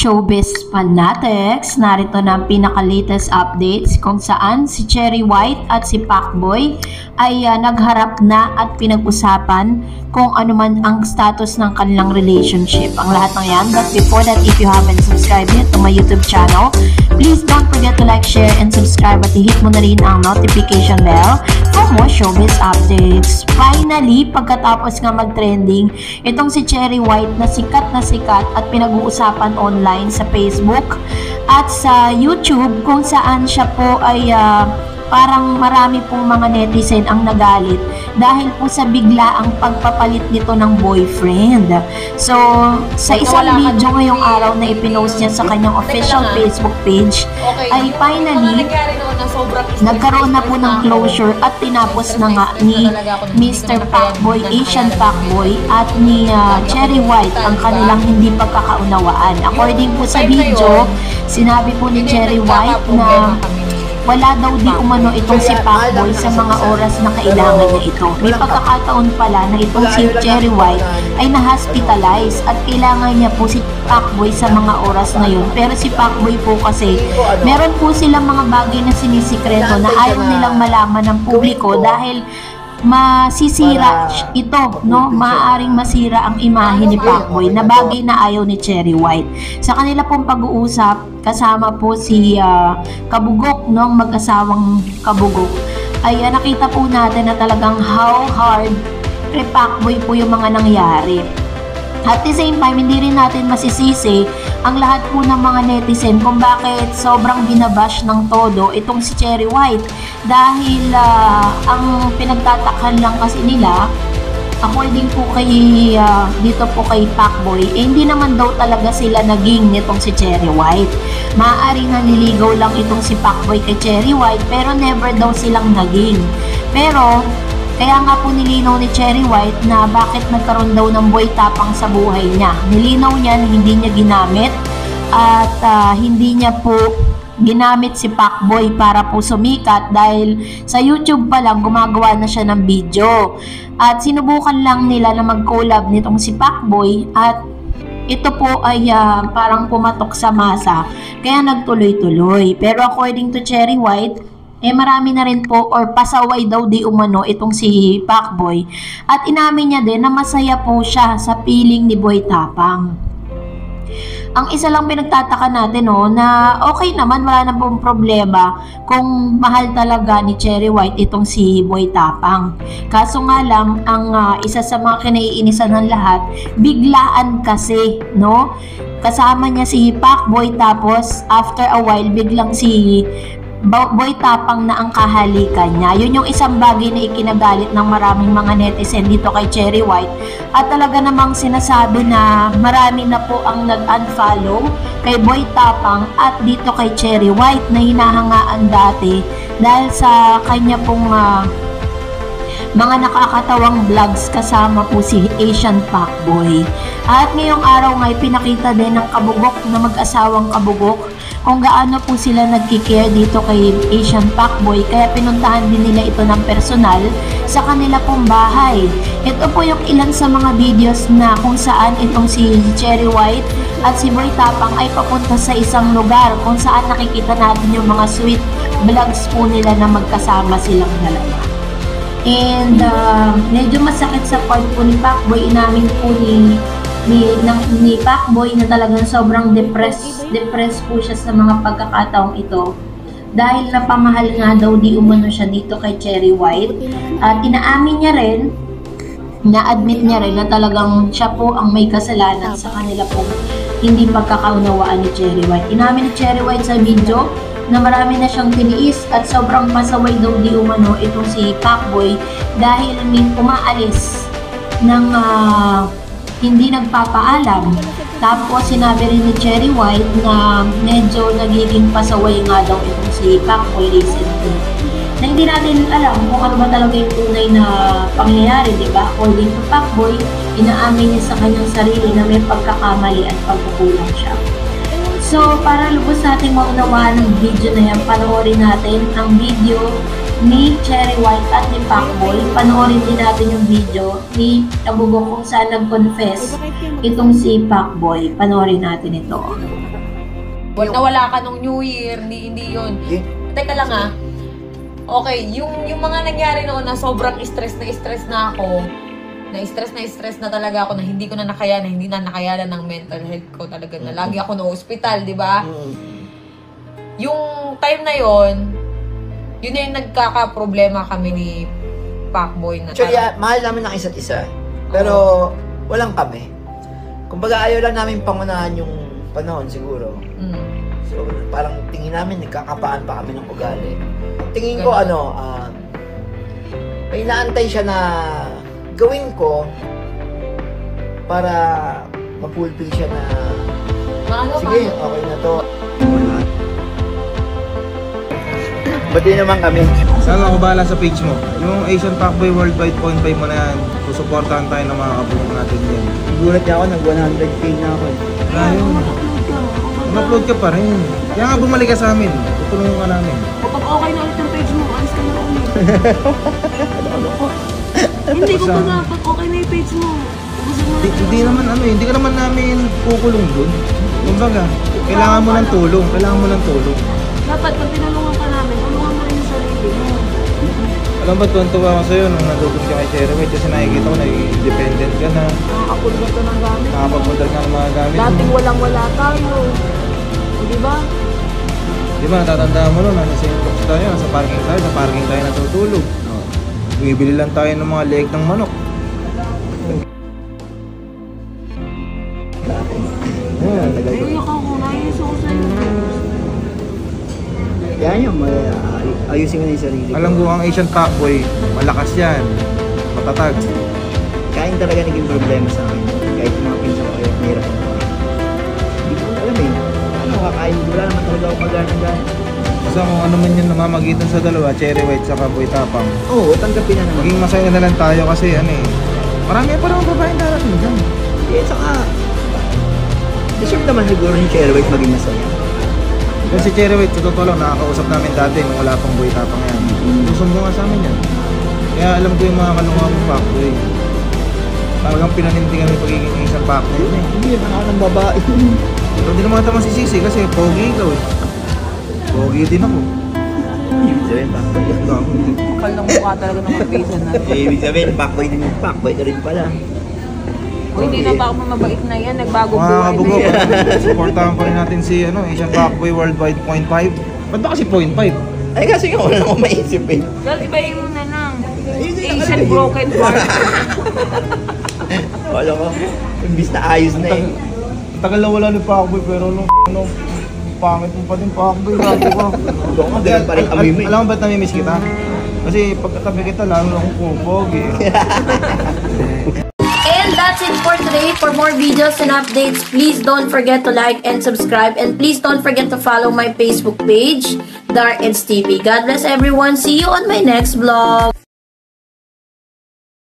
Showbiz Fanatics, narito na ang pinaka-latest updates kung saan si Cherry White at si Pacboy ay nagharap na at pinag-usapan kung ano man ang status ng kanilang relationship. Ang lahat ng yan. But before that, if you haven't subscribed yet to my YouTube channel, please don't forget to like, share, and subscribe at i-hit mo na rin ang notification bell for more showbiz updates. Finally, pagkatapos nga mag-trending, itong si Cherry White na sikat at pinag-uusapan online sa Facebook at sa YouTube kung saan siya po ay parang marami pong mga netizen ang nagalit dahil po sa bigla ang pagpapalit nito ng boyfriend. So, sa isang video ngayong araw na ipinost niya sa kanyang official Facebook page, ay finally, nagkaroon na po ng closure at tinapos na nga ni Mr. Pacboy, Asian Pacboy, at ni Cherry White ang kanilang hindi pagkakaunawaan. According po sa video, sinabi po ni Cherry White na wala daw di umano itong si Pacboy sa mga oras na kailangan niya ito. May pagkakataon pala na itong si Cherry White ay na-hospitalize at kailangan niya po si Pacboy sa mga oras na yun. Pero si Pacboy po kasi, meron po silang mga bagay na sinisikreto na ayaw nilang malaman ng publiko dahil masisira ito, no? Maaaring masira ang imahe ni Pacboy na bagay na ayaw ni Cherry White. Sa kanila pong pag-uusap, kasama po si Kabugok, no? Mag-asawang Kabugok, ay nakita po natin na talagang how hard kay Pacboy po yung mga nangyari. At the same time, hindi rin natin masisisi ang lahat po ng mga netizen kung bakit sobrang binabash ng todo itong si Cherry White. Dahil ang pinagtatakhan lang kasi nila, according po kay dito po kay Pacboy, hindi naman daw talaga sila naging nitong si Cherry White. Maaaring naliligaw lang itong si Pacboy kay Cherry White pero never daw silang naging. Pero kaya nga po nilinaw ni Cherry White na bakit nagkaroon daw ng boy tapang sa buhay niya. Nilinaw niya na hindi niya ginamit at hindi niya po ginamit si Pacboy para po sumikat dahil sa YouTube pa lang gumagawa na siya ng video. At sinubukan lang nila na mag-collab nitong si Pacboy at ito po ay parang pumatok sa masa kaya nagtuloy-tuloy. Pero according to Cherry White, marami na rin po or pasaway daw di umano itong si Pacboy. At inamin niya din na masaya po siya sa piling ni Boy Tapang. Ang isa lang pinagtataka natin na okay naman, wala na pong problema kung mahal talaga ni Cherry White itong si Boy Tapang. Kaso nga lang, ang isa sa mga kinaiinisan ng lahat, biglaan kasi, no? Kasama niya si Pacboy tapos after a while biglang si Boy Tapang na ang kahalikan niya. Yun yung isang bagay na ikinagalit ng maraming mga netizen dito kay Cherry White. At talaga namang sinasabi na marami na po ang nag-unfollow kay Boy Tapang at dito kay Cherry White na hinahangaan dati dahil sa kanya pong mga nakakatawang vlogs kasama po si Asian Pacboy. At ngayong araw nga pinakita din ng Kabugok na mag-asawang Kabugok kung gaano po sila nagkikare dito kay Asian Pacboy, kaya pinuntahan din nila ito ng personal sa kanila pong bahay. Ito po yung ilan sa mga videos na kung saan itong si Cherry White at si Boy Tapang ay papunta sa isang lugar kung saan nakikita natin yung mga sweet vlogs po nila na magkasama silang dalawa. And medyo masakit sa part po ni Pacboy, inamin po ni Pacboy na talagang sobrang depressed po siya sa mga pagkakataong ito dahil napamahal nga daw di umano siya dito kay Cherry White. At inaamin niya rin, na-admit niya rin na talagang siya po ang may kasalanan sa kanila pong hindi pagkakaunawaan ni Cherry White. Inamin ni Cherry White sa video na marami na siyang tiniis at sobrang pasaway daw di umano itong si Pacboy dahil umaalis ng hindi nagpapaalam. Tapos sinabi rin ni Cherry White na medyo nagiging pasaway nga daw itong si Pacboy recently. Na hindi natin alam kung ano ba talaga yung tunay na pangyayari, di ba? According to Pacboy, inaamin niya sa kanyang sarili na may pagkakamali at pagkukulang siya. So, para lubos natin maunawaan ng video na yan, panoorin natin ang video ni Cherry White at ni Pacboy. Panoorin din natin yung video ni Tabugo kung saan nag-confess itong si Pacboy. Panoorin natin ito. Nawala ka nung New Year, hindi yun. Teka lang Okay, yung mga nangyari noon na sobrang stress na ako, na-stress na talaga ako na hindi ko na nakayanan, hindi na nakayanan ng mental health ko talaga na lagi ako na hospital, di ba? Yung time na yon, yun na yung nagkaka-problema kami ni Pacboy na. Actually, mahal namin ng isa't isa. Pero walang kami. Kumbaga ayaw lang namin pangunahan yung panahon siguro. So parang tingin namin nagkakapaan pa kami ng ugali. Tingin ko may naantay siya na gawin ko para mapulpil siya na sige, okay na to. Bati naman kami. Saan ako bahala sa page mo? Yung Asian Pacboy Worldwide 0.5 mo na yan. Susuportahan tayo ng mga kabulong natin yan. Gulat niya ako, nag 100k na ako. Ayun. Mag-upload ka pa rin. Kaya nga bumalik ka sa amin. Tutulungan ka namin. Kapag okay na ulit yung page mo, alis ka na ulit. Hindi ko pag okay na yung page mo. Hindi naman hindi ka naman namin kukulong dun. Kumbaga, kailangan mo ng tulong. Dapat pag tinulungan ka namin, tulungan mo rin yung sarili mo. Alam ba, tuwan-tuwa ako sa'yo nung nandutong ka kay Cherry White kasi nakikita ko na independent ka na. Nakakapulgat ka ng gamit. Nakapagpunta ka ng mga gamit. Dating walang-wala tayo. O, diba? Di ba, natatandaan mo nun, nasa St. Box tayo, sa parking tayo natutulog. Bumibili lang tayo ng mga leeg ng manok. Naiyak ako, naiyak ako sa'yo. Yan yun, ayusin ko na yung sarili ko. Alam ko, ang Asian Pacboy, malakas yan. Matatag. Kain talaga naging problema sa akin. Kahit yung mga pinsan ko kayo, mahirap ako. Hindi ko alam ano kakain, wala naman talaga ako mag-gana. Basta kung ano man yun namamagitan sa dalawa, Cherry White saka Boy Tapang. Oo, tanggapin na naman. Maging masaya na lang tayo kasi marami pa naman babaeng darating dyan. Eh, saka, deserve naman siguro ni Cherry White maging masaya. Kasi si Cherry White, sa totoo lang, nakakausap namin dati nung wala pang Boy Tapang yan. Susumbong nga sa amin yan. Kaya alam ko yung mga kalunga mong Pacboy. Talagang pinanindigan yung pagiging isang Pacboy. Hindi naman ako ng babae. Pero hindi naman ata masisisi kasi pogi ikaw eh. Pogi din ako. Ibig sabihin, Pacboy. Kapal ng mukha talaga ng mga pisa na. Ibig sabihin, Pacboy din yung Pacboy ka rin pala. O, hindi na pa ako mabait na yan. Nagbago Mga buhay kabugo, na yan. supportahan pa rin natin si Asian Pacboy Worldwide 0.5. Ba't ba kasi 0.5? Ay, kasi nga wala akong maisip eh. Dahil ibahin mo na lang. Asian broken heart. Wala ko, imbis na ayos na eh. Tagal na wala ni Pacboy pero pangit mo pa din Pacboy. Grabe ko. Doon ka, ganun pa rin amoy mo eh. Alam mo ba't namimiss kita? Kasi pagkatabi kita, lalo akong pupogi. And that's it for today. For more videos and updates, please don't forget to like and subscribe. And please don't forget to follow my Facebook page, Dar Eds TV. God bless everyone. See you on my next vlog.